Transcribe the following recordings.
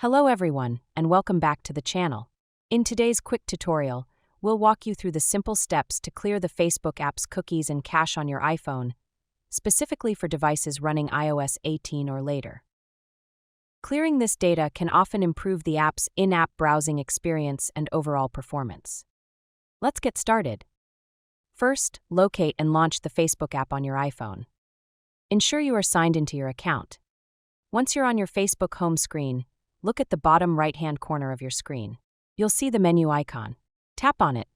Hello everyone, and welcome back to the channel. In today's quick tutorial, we'll walk you through the simple steps to clear the Facebook app's cookies and cache on your iPhone, specifically for devices running iOS 18 or later. Clearing this data can often improve the app's in-app browsing experience and overall performance. Let's get started. First, locate and launch the Facebook app on your iPhone. Ensure you are signed into your account. Once you're on your Facebook home screen, look at the bottom right-hand corner of your screen. You'll see the menu icon. Tap on it.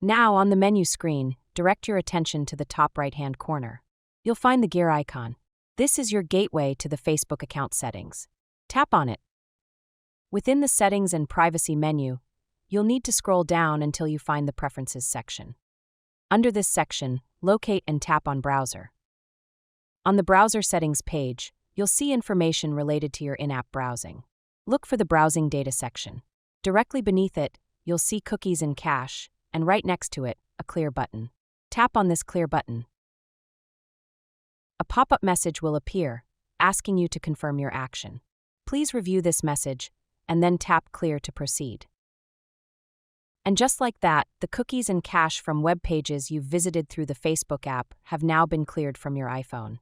Now, on the menu screen, direct your attention to the top right-hand corner. You'll find the gear icon. This is your gateway to the Facebook account settings. Tap on it. Within the Settings and Privacy menu, you'll need to scroll down until you find the Preferences section. Under this section, locate and tap on Browser. On the Browser Settings page, you'll see information related to your in-app browsing. Look for the Browsing Data section. Directly beneath it, you'll see Cookies and Cache, and right next to it, a Clear button. Tap on this Clear button. A pop-up message will appear, asking you to confirm your action. Please review this message, and then tap Clear to proceed. And just like that, the cookies and cache from web pages you've visited through the Facebook app have now been cleared from your iPhone.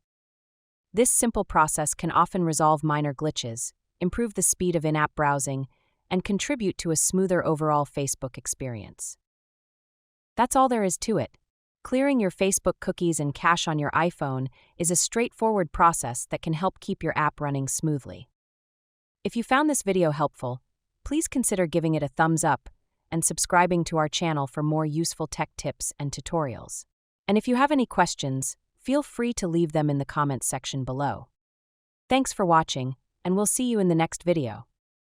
This simple process can often resolve minor glitches, improve the speed of in-app browsing, and contribute to a smoother overall Facebook experience. That's all there is to it. Clearing your Facebook cookies and cache on your iPhone is a straightforward process that can help keep your app running smoothly. If you found this video helpful, please consider giving it a thumbs up and subscribing to our channel for more useful tech tips and tutorials. And if you have any questions, feel free to leave them in the comments section below. Thanks for watching, and we'll see you in the next video.